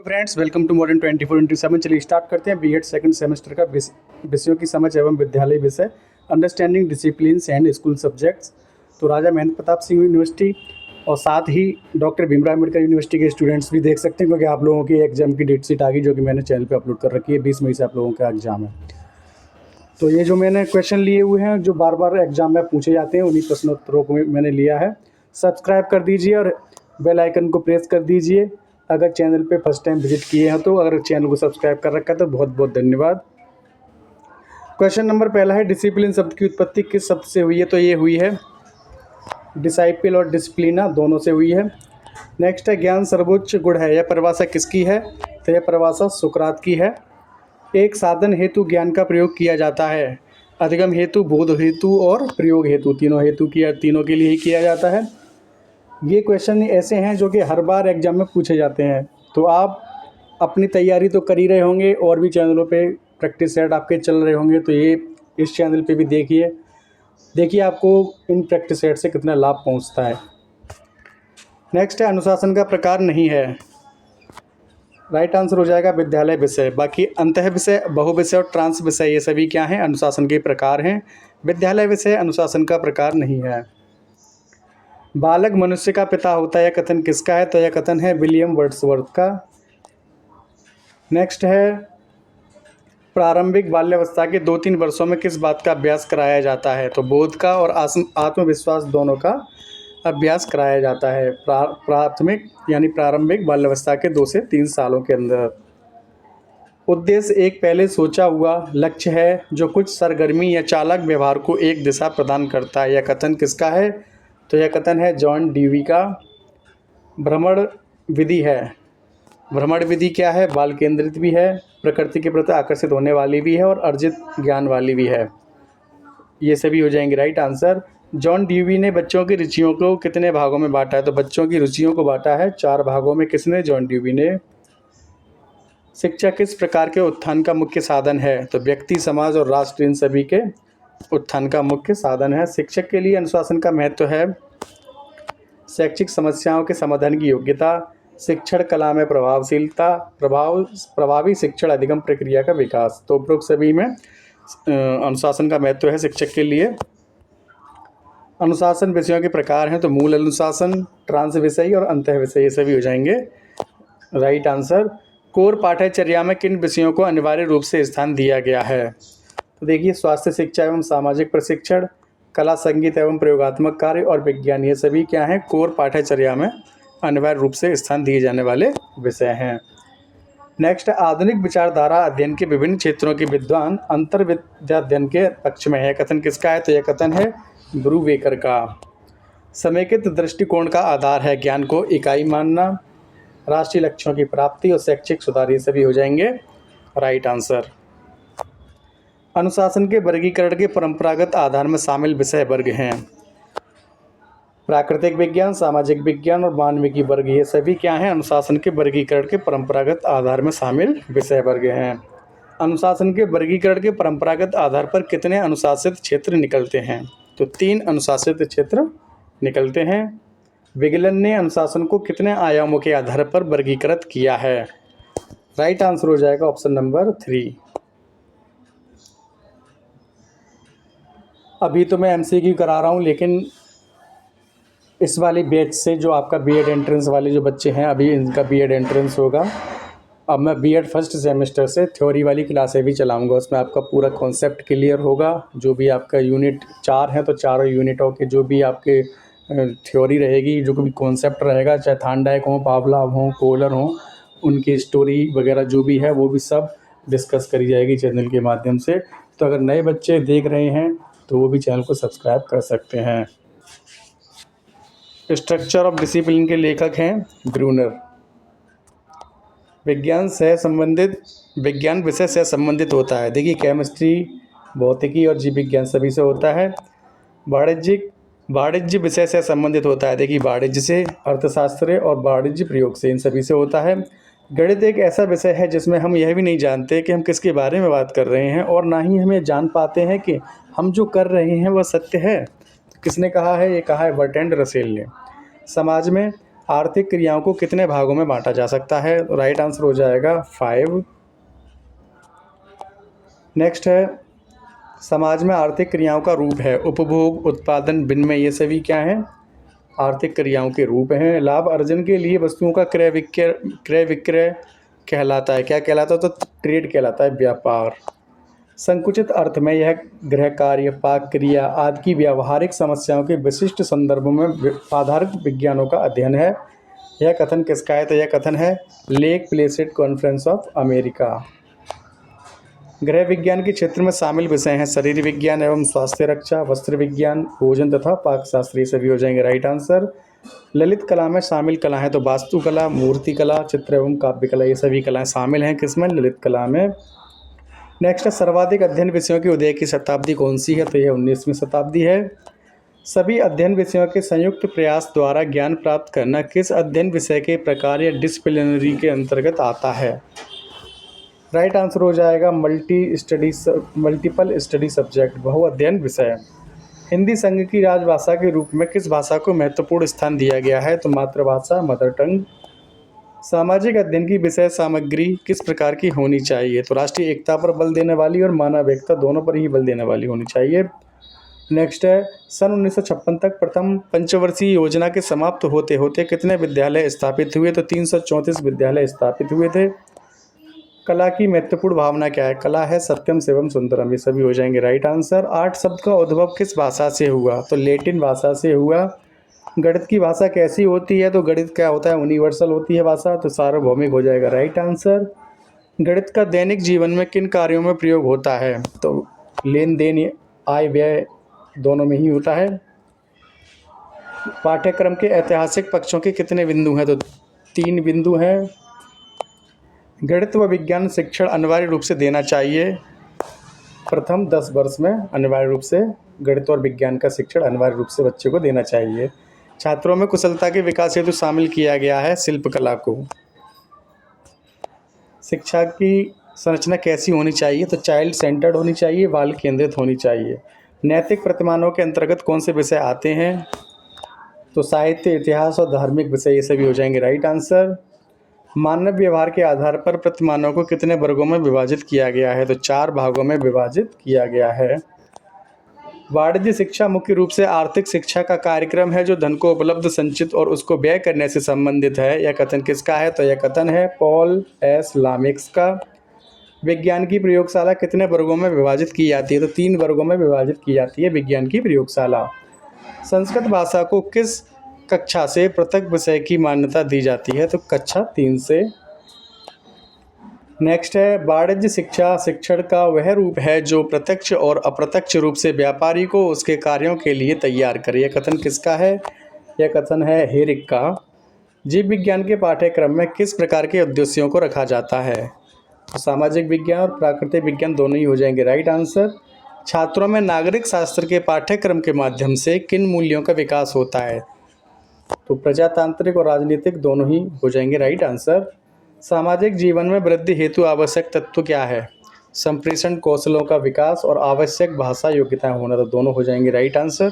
Friends, welcome to modern 24/7। चलिए start करते हैं बीएड सेकंड सेमेस्टर का विषयों की समझ एवं विद्यालय विषय understanding disciplines and school subjects. तो राजा महेंद्र प्रताप सिंह यूनिवर्सिटी और साथ ही डॉक्टर भीमराव अम्बेडकर यूनिवर्सिटी के स्टूडेंट्स भी देख सकते हैं, क्योंकि आप लोगों की एग्जाम की डेट शीट आ गई जो कि मैंने चैनल पे अपलोड कर रखी है। 20 मई से आप लोगों का एग्जाम है। तो ये जो मैंने क्वेश्चन लिए हुए हैं जो बार बार एग्जाम में पूछे जाते हैं, उन्हीं प्रश्नोत्तरों को मैंने लिया है। सब्सक्राइब कर दीजिए और बेल आइकन को प्रेस कर दीजिए अगर चैनल पे फर्स्ट टाइम विजिट किए हैं तो। अगर चैनल को सब्सक्राइब कर रखा है तो बहुत बहुत धन्यवाद। क्वेश्चन नंबर पहला है, डिसिप्लिन शब्द की उत्पत्ति किस शब्द से हुई है? तो ये हुई है डिसाइपल और डिसिप्लिना, दोनों से हुई है। नेक्स्ट है, ज्ञान सर्वोच्च गुण है, यह परिभाषा किसकी है? तो यह परिभाषा सुकरात की है। एक साधन हेतु ज्ञान का प्रयोग किया जाता है। अधिगम हेतु, बोध हेतु और प्रयोग हेतु, तीनों के लिए ही किया जाता है। ये क्वेश्चन ऐसे हैं जो कि हर बार एग्जाम में पूछे जाते हैं। तो आप अपनी तैयारी तो कर ही रहे होंगे और भी चैनलों पे प्रैक्टिस सेट आपके चल रहे होंगे, तो ये इस चैनल पे भी देखिए आपको इन प्रैक्टिस सेट से कितना लाभ पहुंचता है। नेक्स्ट है, अनुशासन का प्रकार नहीं है। राइट आंसर हो जाएगा विद्यालय विषय। बाकी अंतः विषय, बहु विषय और ट्रांस विषय, ये सभी क्या हैं? अनुशासन के प्रकार हैं। विद्यालय विषय अनुशासन का प्रकार नहीं है। बालक मनुष्य का पिता होता है, यह कथन किसका है? तो यह कथन है विलियम वर्ड्सवर्थ का। नेक्स्ट है, प्रारंभिक बाल्यावस्था के 2-3 वर्षों में किस बात का अभ्यास कराया जाता है? तो बोध का और आत्मविश्वास दोनों का अभ्यास कराया जाता है प्राथमिक यानी प्रारंभिक बाल्यावस्था के 2 से 3 सालों के अंदर। उद्देश्य एक पहले सोचा हुआ लक्ष्य है जो कुछ सरगर्मी या चालाक व्यवहार को एक दिशा प्रदान करता है, यह कथन किसका है? तो यह कथन है जॉन डीवी का। भ्रमण विधि है। भ्रमण विधि क्या है? बाल केंद्रित भी है, प्रकृति के प्रति आकर्षित होने वाली भी है और अर्जित ज्ञान वाली भी है। ये सभी हो जाएंगे राइट आंसर। जॉन डीवी ने बच्चों की रुचियों को कितने भागों में बांटा है? तो बच्चों की रुचियों को बांटा है 4 भागों में। किसने? जॉन डीवी ने। शिक्षा किस प्रकार के उत्थान का मुख्य साधन है? तो व्यक्ति, समाज और राष्ट्र, इन सभी के उत्थान का मुख्य साधन है। शिक्षक के लिए अनुशासन का महत्व है शैक्षिक समस्याओं के समाधान की योग्यता, शिक्षण कला में प्रभावशीलता, प्रभावी शिक्षण अधिगम प्रक्रिया का विकास। तो उपरोक्त सभी में अनुशासन का महत्व है शिक्षक के लिए। अनुशासन विषयों के प्रकार हैं, तो मूल अनुशासन, ट्रांस विषयी और अंतः विषयी, ये सभी हो जाएंगे राइट आंसर। कोर पाठ्यचर्या में किन विषयों को अनिवार्य रूप से स्थान दिया गया है? तो देखिए, स्वास्थ्य शिक्षा एवं सामाजिक प्रशिक्षण, कला संगीत एवं प्रयोगात्मक कार्य और विज्ञान, ये सभी क्या हैं? कोर पाठ्यचर्या में अनिवार्य रूप से स्थान दिए जाने वाले विषय हैं। नेक्स्ट, आधुनिक विचारधारा अध्ययन के विभिन्न क्षेत्रों के विद्वान अंतर विद्याध्ययन के पक्ष में है, कथन किसका है? तो यह कथन है ब्रूवेकर का। समेकित दृष्टिकोण का आधार है ज्ञान को इकाई मानना, राष्ट्रीय लक्ष्यों की प्राप्ति और शैक्षिक सुधार, ये सभी हो जाएंगे राइट आंसर। अनुशासन के वर्गीकरण के परंपरागत आधार में शामिल विषय वर्ग हैं प्राकृतिक विज्ञान, सामाजिक विज्ञान और मानविकी वर्ग, ये सभी क्या हैं? अनुशासन के वर्गीकरण के परंपरागत आधार में शामिल विषय वर्ग हैं। अनुशासन के वर्गीकरण के परंपरागत आधार पर कितने अनुशासित क्षेत्र निकलते हैं? तो 3 अनुशासित क्षेत्र निकलते हैं। विगलन ने अनुशासन को कितने आयामों के आधार पर वर्गीकृत किया है? राइट आंसर हो जाएगा ऑप्शन नंबर 3। अभी तो मैं एमसीक्यू करा रहा हूँ, लेकिन इस वाली बैच से जो आपका बीएड एंट्रेंस वाले जो बच्चे हैं, अभी इनका बीएड एंट्रेंस होगा। अब मैं बीएड फर्स्ट सेमेस्टर से थ्योरी वाली क्लासें भी चलाऊंगा, उसमें आपका पूरा कॉन्सेप्ट क्लियर होगा। जो भी आपका यूनिट 4 है तो चारों यूनिटों के जो भी आपके थ्योरी रहेगी, जो भी कॉन्सेप्ट रहेगा, चाहे थांडाइक हो, पावलाव हो, कोहलर हो, उनकी स्टोरी वगैरह जो भी है वो भी सब डिस्कस करी जाएगी चैनल के माध्यम से। तो अगर नए बच्चे देख रहे हैं तो वो भी चैनल को सब्सक्राइब कर सकते हैं। स्ट्रक्चर ऑफ डिसिप्लिन के लेखक हैं ब्रूनर। विज्ञान विषय से संबंधित होता है। देखिए, केमिस्ट्री, भौतिकी और जीव विज्ञान सभी से होता है। वाणिज्य विषय से संबंधित होता है। देखिए, वाणिज्य से, अर्थशास्त्र और वाणिज्य प्रयोग से, इन सभी से होता है। गणित एक ऐसा विषय है जिसमें हम यह भी नहीं जानते कि हम किसके बारे में बात कर रहे हैं, और ना ही हमें जान पाते हैं कि हम जो कर रहे हैं वह सत्य है। किसने कहा है? ये कहा है बर्ट्रैंड रसेल ने। समाज में आर्थिक क्रियाओं को कितने भागों में बांटा जा सकता है? राइट आंसर हो जाएगा 5। नेक्स्ट है, समाज में आर्थिक क्रियाओं का रूप है उपभोग, उत्पादन, विनिमय, ये सभी क्या हैं? आर्थिक क्रियाओं के रूप हैं। लाभ अर्जन के लिए वस्तुओं का क्रय विक्रय कहलाता है, क्या कहलाता है? तो ट्रेड कहलाता है, व्यापार। संकुचित अर्थ में यह गृह कार्य, पाक क्रिया आदि की व्यावहारिक समस्याओं के विशिष्ट संदर्भों में आधारित विज्ञानों का अध्ययन है। यह कथन किसका है? तो यह कथन है lake Placid conference of America. गृह विज्ञान के क्षेत्र में शामिल विषय हैं शरीर विज्ञान एवं स्वास्थ्य रक्षा, वस्त्र विज्ञान, भोजन तथा पाक शास्त्र, ये सभी हो जाएंगे राइट आंसर। ललित कला में शामिल कला है तो वास्तुकला, मूर्ति कला, चित्र एवं काव्य कला, ये सभी कलाएं शामिल हैं किसमें? ललित कला में। नेक्स्ट है, सर्वाधिक अध्ययन विषयों की उदय की शताब्दी कौन सी है? तो यह 19वीं शताब्दी है। सभी अध्ययन विषयों के संयुक्त प्रयास द्वारा ज्ञान प्राप्त करना किस अध्ययन विषय के प्रकार या डिसिप्लिनरी के अंतर्गत आता है? राइट आंसर हो जाएगा मल्टीपल स्टडी सब्जेक्ट, बहु अध्ययन विषय। हिंदी संघ की राजभाषा के रूप में किस भाषा को महत्वपूर्ण स्थान दिया गया है? तो मातृभाषा, मदर टंग। सामाजिक अध्ययन की विषय सामग्री किस प्रकार की होनी चाहिए? तो राष्ट्रीय एकता पर बल देने वाली और मानव एकता, दोनों पर ही बल देने वाली होनी चाहिए। नेक्स्ट है, सन 1956 तक प्रथम पंचवर्षीय योजना के समाप्त होते होते कितने विद्यालय स्थापित हुए? तो 334 विद्यालय स्थापित हुए थे। कला की महत्वपूर्ण भावना क्या है? कला है सत्यम शिवम सुंदरम, ये सभी हो जाएंगे राइट आंसर। आर्ट शब्द का उद्भव किस भाषा से हुआ? तो लैटिन भाषा से हुआ। गणित की भाषा कैसी होती है? तो गणित क्या होता है? यूनिवर्सल होती है भाषा, तो सार्वभौमिक हो जाएगा राइट आंसर। गणित का दैनिक जीवन में किन कार्यों में प्रयोग होता है? तो लेन देन, आय व्यय, दोनों में ही होता है। पाठ्यक्रम के ऐतिहासिक पक्षों के कितने बिंदु हैं? तो 3 बिंदु हैं। गणित व विज्ञान शिक्षण अनिवार्य रूप से देना चाहिए, प्रथम 10 वर्ष में अनिवार्य रूप से गणित और विज्ञान का शिक्षण अनिवार्य रूप से बच्चे को देना चाहिए। छात्रों में कुशलता के विकास हेतु शामिल किया गया है शिल्पकला को। शिक्षा की संरचना कैसी होनी चाहिए? तो चाइल्ड सेंटर्ड होनी चाहिए, बाल केंद्रित होनी चाहिए। नैतिक प्रतिमानों के अंतर्गत कौन से विषय आते हैं? तो साहित्य, इतिहास और धार्मिक विषय, ये सभी हो जाएंगे राइट आंसर। मानव व्यवहार के आधार पर प्रतिमानों को कितने वर्गों में विभाजित किया गया है? तो 4 भागों में विभाजित किया गया है। वाणिज्य शिक्षा मुख्य रूप से आर्थिक शिक्षा का कार्यक्रम है जो धन को उपलब्ध, संचित और उसको व्यय करने से संबंधित है। यह कथन किसका है? तो यह कथन है पॉल एस लामिक्स का। विज्ञान की प्रयोगशाला कितने वर्गों में विभाजित की जाती है? तो 3 वर्गों में विभाजित की जाती है विज्ञान की प्रयोगशाला। संस्कृत भाषा को किस कक्षा से पृथक विषय की मान्यता दी जाती है? तो कक्षा 3 से। नेक्स्ट है, वाणिज्य शिक्षा शिक्षण का वह रूप है जो प्रत्यक्ष और अप्रत्यक्ष रूप से व्यापारी को उसके कार्यों के लिए तैयार करे। यह कथन किसका है? यह कथन है हेरिक का। जीव विज्ञान के पाठ्यक्रम में किस प्रकार के उद्देश्यों को रखा जाता है? तो सामाजिक विज्ञान और प्राकृतिक विज्ञान दोनों ही हो जाएंगे राइट आंसर। छात्रों में नागरिक शास्त्र के पाठ्यक्रम के माध्यम से किन मूल्यों का विकास होता है? तो प्रजातांत्रिक और राजनीतिक दोनों ही हो जाएंगे राइट आंसर। सामाजिक जीवन में वृद्धि हेतु आवश्यक तत्व क्या है? संप्रेषण कौशलों का विकास और आवश्यक भाषा योग्यताएं होना, तो दोनों हो जाएंगे राइट आंसर।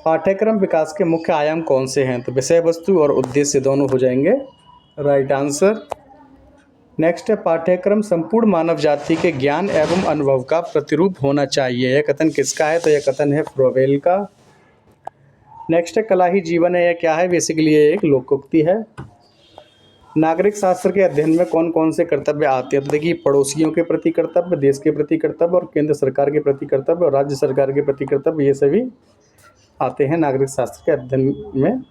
पाठ्यक्रम विकास के मुख्य आयाम कौन से हैं? तो विषय वस्तु और उद्देश्य, दोनों हो जाएंगे राइट आंसर। नेक्स्ट है, पाठ्यक्रम संपूर्ण मानव जाति के ज्ञान एवं अनुभव का प्रतिरूप होना चाहिए। यह कथन किसका है? तो यह कथन है फ्रोवेल का। नेक्स्ट है, कला ही जीवन है, यह क्या है? बेसिकली ये एक लोकोक्ति है। नागरिक शास्त्र के अध्ययन में कौन कौन से कर्तव्य आते हैं? तो देखिए, पड़ोसियों के प्रति कर्तव्य, देश के प्रति कर्तव्य और केंद्र सरकार के प्रति कर्तव्य और राज्य सरकार के प्रति कर्तव्य, ये सभी आते हैं नागरिक शास्त्र के अध्ययन में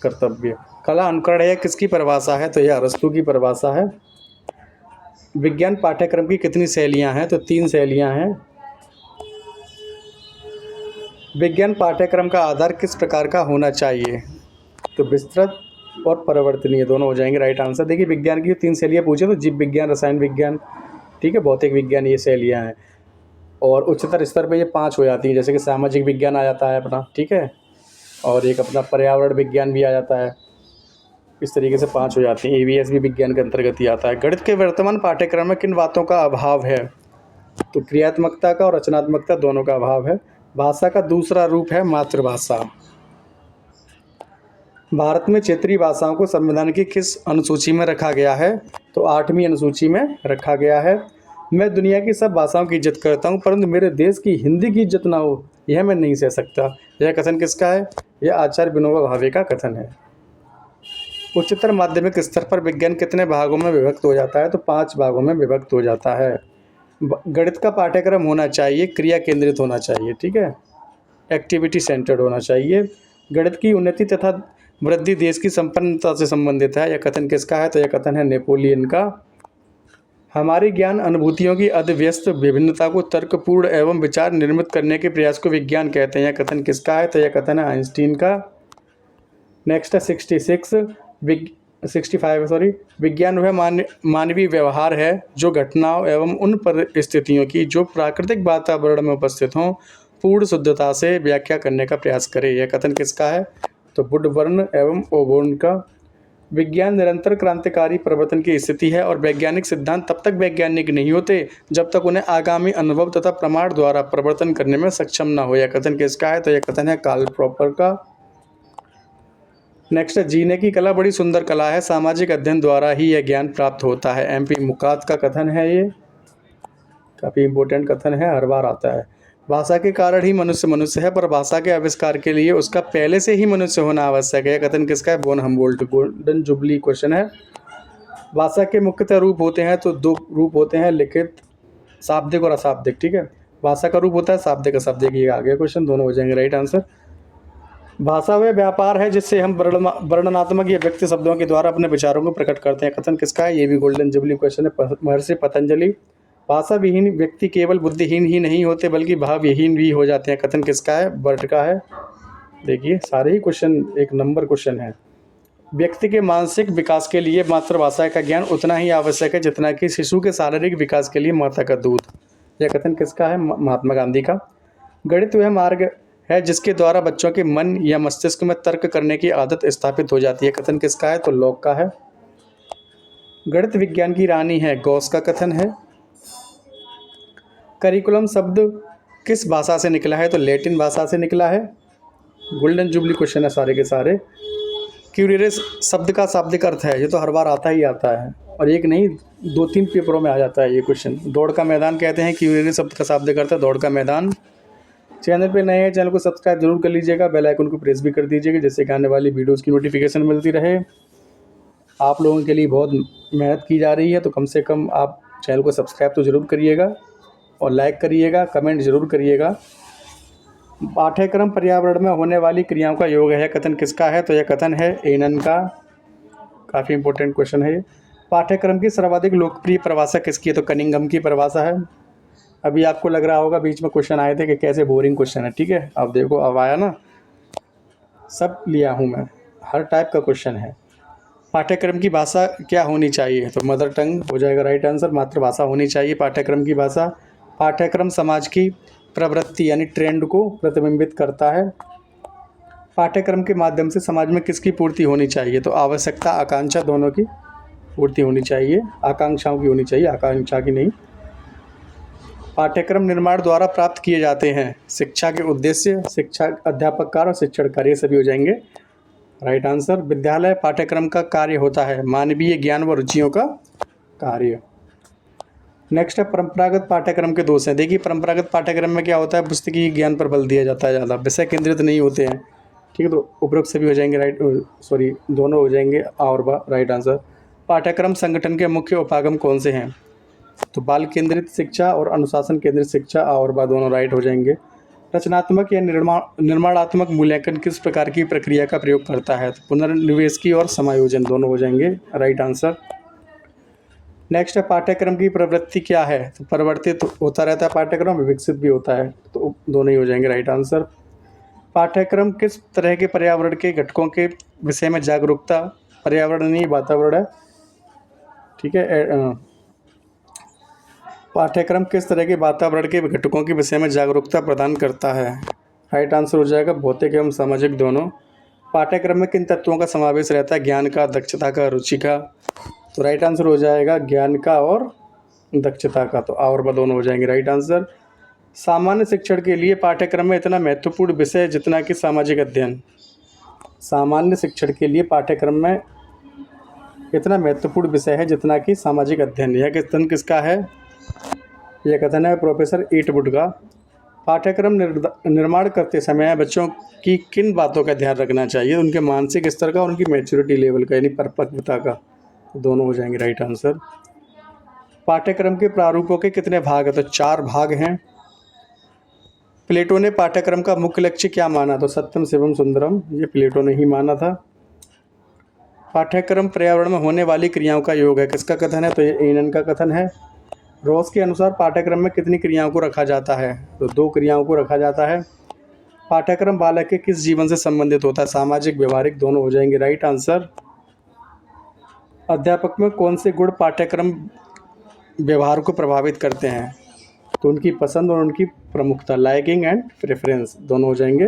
कर्तव्य। कला अनुकरण है, किसकी परिभाषा है? तो यह अरस्तू की परिभाषा है। विज्ञान पाठ्यक्रम की कितनी शैलियाँ हैं? तो 3 शैलियाँ हैं। विज्ञान पाठ्यक्रम का आधार किस प्रकार का होना चाहिए? तो विस्तृत और परिवर्तनीय, दोनों हो जाएंगे राइट आंसर। देखिए, विज्ञान की 3 शैलियाँ पूछे तो जीव विज्ञान, रसायन विज्ञान, ठीक है, भौतिक विज्ञान, ये शैलियाँ हैं। और उच्चतर स्तर पे ये 5 हो जाती हैं, जैसे कि सामाजिक विज्ञान आ जाता है अपना, ठीक है, और एक अपना पर्यावरण विज्ञान भी आ जाता है। इस तरीके से 5 हो जाती हैं। EVS भी विज्ञान के अंतर्गत ही आता है। गणित के वर्तमान पाठ्यक्रम में किन बातों का अभाव है? तो क्रियात्मकता का और रचनात्मकता, दोनों का अभाव है। भाषा का दूसरा रूप है मातृभाषा। भारत में क्षेत्रीय भाषाओं को संविधान की किस अनुसूची में रखा गया है? तो 8वीं अनुसूची में रखा गया है। मैं दुनिया की सब भाषाओं की इज्जत करता हूँ, परंतु मेरे देश की हिंदी की इज्जत ना हो, यह मैं नहीं सह सकता। यह कथन किसका है? यह आचार्य विनोबा भावे का कथन है। उच्चतर माध्यमिक स्तर पर विज्ञान कितने भागों में विभक्त हो जाता है? तो 5 भागों में विभक्त हो जाता है। गणित का पाठ्यक्रम होना चाहिए क्रिया केंद्रित होना चाहिए, ठीक है, एक्टिविटी सेंटर्ड होना चाहिए। गणित की उन्नति तथा वृद्धि देश की संपन्नता से संबंधित है। यह कथन किसका है? तो यह कथन है नेपोलियन का। हमारी ज्ञान अनुभूतियों की अध्यस्त विभिन्नता को तर्कपूर्ण एवं विचार निर्मित करने के प्रयास को विज्ञान कहते हैं। यह कथन किसका है? तो यह कथन है आइंस्टीन का। नेक्स्ट है 65 विज्ञान वह मानवीय व्यवहार है जो घटनाओं एवं उन परिस्थितियों की जो प्राकृतिक वातावरण में उपस्थित हों पूर्ण शुद्धता से व्याख्या करने का प्रयास करे। यह कथन किसका है? तो वुडबर्न एवं ओबोर्न का। विज्ञान निरंतर क्रांतिकारी परिवर्तन की स्थिति है और वैज्ञानिक सिद्धांत तब तक वैज्ञानिक नहीं होते जब तक उन्हें आगामी अनुभव तथा प्रमाण द्वारा परिवर्तन करने में सक्षम न हो। यह कथन किसका है? तो यह कथन है कार्ल पॉपर का। नेक्स्ट है जीने की कला बड़ी सुंदर कला है, सामाजिक अध्ययन द्वारा ही यह ज्ञान प्राप्त होता है। MP मुकात का कथन है, ये काफ़ी इंपॉर्टेंट कथन है, हर बार आता है। भाषा के कारण ही मनुष्य मनुष्य है, पर भाषा के आविष्कार के लिए उसका पहले से ही मनुष्य होना आवश्यक है। यह कथन किसका है? Von Humboldt. Golden jubilee question है। भाषा के मुख्यतः रूप होते हैं, तो 2 रूप होते हैं, लिखित, शाब्दिक और अशाब्दिक, ठीक है। भाषा का रूप होता है शाब्दिक अशाब्दिक। ये आगे क्वेश्चन दोनों हो जाएंगे राइट आंसर। भाषा वह व्यापार है जिससे हम वर्णनात्मक या व्यक्ति शब्दों के द्वारा अपने विचारों को प्रकट करते हैं। कथन किसका है? ये भी गोल्डन जुबली क्वेश्चन है, महर्षि पतंजलि। भाषा विहीन व्यक्ति केवल बुद्धिहीन ही नहीं होते बल्कि भावहीन भी हो जाते हैं। कथन किसका है? बर्ट का है। देखिए सारे ही क्वेश्चन एक नंबर क्वेश्चन है। व्यक्ति के मानसिक विकास के लिए मातृभाषा का ज्ञान उतना ही आवश्यक है जितना कि शिशु के शारीरिक विकास के लिए माता का दूध। यह कथन किसका है? महात्मा गांधी का। गणित वह मार्ग है जिसके द्वारा बच्चों के मन या मस्तिष्क में तर्क करने की आदत स्थापित हो जाती है। कथन किसका है? तो लॉक का है। गणित विज्ञान की रानी है, गॉस का कथन है। करिकुलम शब्द किस भाषा से निकला है? तो लैटिन भाषा से निकला है। गोल्डन जुबली क्वेश्चन है सारे के सारे। क्यूरियस शब्द का शाब्दिक अर्थ है, ये तो हर बार आता ही आता है और एक नहीं 2-3 पेपरों में आ जाता है ये क्वेश्चन। दौड़ का मैदान कहते हैं, क्यूरियस शब्द का शाब्दिक अर्थ है दौड़ का मैदान। चैनल पे नए हैं, चैनल को सब्सक्राइब जरूर कर लीजिएगा, बेल आइकन को प्रेस भी कर दीजिएगा जिससे कि आने वाली वीडियोस की नोटिफिकेशन मिलती रहे। आप लोगों के लिए बहुत मेहनत की जा रही है, तो कम से कम आप चैनल को सब्सक्राइब तो ज़रूर करिएगा और लाइक करिएगा, कमेंट ज़रूर करिएगा। पाठ्यक्रम पर्यावरण में होने वाली क्रियाओं का योग है, कथन किसका है? तो यह कथन है एनन का। काफ़ी इंपॉर्टेंट क्वेश्चन है ये। पाठ्यक्रम की सर्वाधिक लोकप्रिय परिभाषा किसकी है? तो कनिंघम की परिभाषा है। अभी आपको लग रहा होगा बीच में क्वेश्चन आए थे कि कैसे बोरिंग क्वेश्चन है, ठीक है, अब देखो अब आया ना, सब लिया हूँ मैं, हर टाइप का क्वेश्चन है। पाठ्यक्रम की भाषा क्या होनी चाहिए? तो मदर टंग हो जाएगा राइट आंसर, मातृभाषा होनी चाहिए पाठ्यक्रम की भाषा। पाठ्यक्रम समाज की प्रवृत्ति यानी ट्रेंड को प्रतिबिंबित करता है। पाठ्यक्रम के माध्यम से समाज में किसकी पूर्ति होनी चाहिए? तो आवश्यकता आकांक्षा दोनों की पूर्ति होनी चाहिए, आकांक्षाओं की होनी चाहिए, आकांक्षा की नहीं। पाठ्यक्रम निर्माण द्वारा प्राप्त किए जाते हैं शिक्षा के उद्देश्य, शिक्षा अध्यापक कार्य और शिक्षण कार्य सभी हो जाएंगे राइट आंसर। विद्यालय पाठ्यक्रम का कार्य होता है मानवीय ज्ञान व रुचियों का कार्य। नेक्स्ट है परंपरागत पाठ्यक्रम के दोष हैं। देखिए परंपरागत पाठ्यक्रम में क्या होता है, पुस्तकीय ज्ञान पर बल दिया जाता है, ज़्यादा विषय केंद्रित नहीं होते हैं, ठीक है, तो उपरोक्त सभी हो जाएंगे राइट, सॉरी दोनों हो जाएंगे और राइट आंसर। पाठ्यक्रम संगठन के मुख्य उपागम कौन से हैं? तो बाल केंद्रित शिक्षा और अनुशासन केंद्रित शिक्षा और दोनों राइट हो जाएंगे। रचनात्मक या निर्माणात्मक मूल्यांकन किस प्रकार की प्रक्रिया का प्रयोग करता है? तो पुनर्निवेश और समायोजन दोनों हो जाएंगे राइट आंसर। नेक्स्ट है पाठ्यक्रम की प्रवृत्ति क्या है? तो परिवर्तित होता रहता है पाठ्यक्रम, विकसित भी होता है, तो दोनों ही हो जाएंगे राइट आंसर। पाठ्यक्रम किस तरह के पर्यावरण के घटकों के विषय में जागरूकता, पर्यावरण नहीं वातावरण है, ठीक है, पाठ्यक्रम किस तरह के वातावरण के घटकों के विषय में जागरूकता प्रदान करता है? राइट आंसर हो जाएगा भौतिक एवं सामाजिक दोनों। पाठ्यक्रम में किन तत्वों का समावेश रहता है? ज्ञान का, दक्षता का, रुचि का, तो राइट आंसर हो जाएगा ज्ञान का और दक्षता का, तो और दोनों हो जाएंगे राइट आंसर। सामान्य शिक्षण के लिए पाठ्यक्रम में इतना महत्वपूर्ण विषय जितना कि सामाजिक अध्ययन। सामान्य शिक्षण के लिए पाठ्यक्रम में इतना महत्वपूर्ण विषय है जितना कि सामाजिक अध्ययन। यह कथन किसका है? यह कथन है प्रोफेसर ईटवुड का। पाठ्यक्रम निर्माण करते समय बच्चों की किन बातों का ध्यान रखना चाहिए? उनके मानसिक स्तर का और उनकी मैच्योरिटी लेवल का, यानी परिपक्वता का। दोनों हो जाएंगे राइट आंसर। पाठ्यक्रम के प्रारूपों के कितने भाग हैं? तो 4 भाग हैं। प्लेटो ने पाठ्यक्रम का मुख्य लक्ष्य क्या माना? तो सत्यम शिवम सुंदरम, ये प्लेटो ने ही माना था। पाठ्यक्रम पर्यावरण में होने वाली क्रियाओं का योग है, किसका कथन है? तो ये एनन का कथन है। रॉस के अनुसार पाठ्यक्रम में कितनी क्रियाओं को रखा जाता है? तो 2 क्रियाओं को रखा जाता है। पाठ्यक्रम बालक के किस जीवन से संबंधित होता है? सामाजिक, व्यवहारिक, दोनों हो जाएंगे राइट आंसर। अध्यापक में कौन से गुण पाठ्यक्रम व्यवहार को प्रभावित करते हैं? तो उनकी पसंद और उनकी प्रमुखता, लाइकिंग एंड प्रेफरेंस, दोनों हो जाएंगे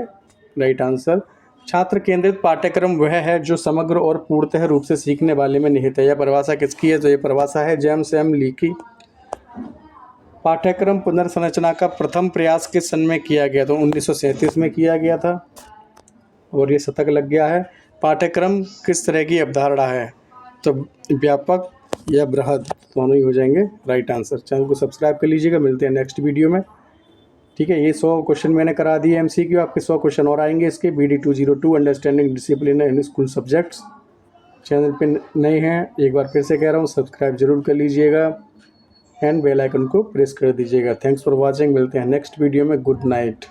राइट आंसर। छात्र केंद्रित पाठ्यक्रम वह है जो समग्र और पूर्णतः रूप से सीखने वाले में निहित है। यह परिभाषा किसकी है? तो ये परिभाषा है जेम्स एम ली की। पाठ्यक्रम पुनर्संरचना का प्रथम प्रयास किस सन में किया गया? तो 1937 में किया गया था और ये शतक लग गया है। पाठ्यक्रम किस तरह की अवधारणा है? तो व्यापक या बृहद, दोनों ही हो जाएंगे राइट आंसर। चैनल को सब्सक्राइब कर लीजिएगा। मिलते हैं नेक्स्ट वीडियो में। ठीक है, ये 100 क्वेश्चन मैंने करा दिए MCQ। आपके 100 क्वेश्चन और आएंगे इसके। BD 202 understanding discipline in school subjects. Channel पे नए हैं, एक बार फिर से कह रहा हूँ, सब्सक्राइब जरूर कर लीजिएगा एंड बेल आइकन को प्रेस कर दीजिएगा। Thanks for watching. मिलते हैं नेक्स्ट वीडियो में। Good night.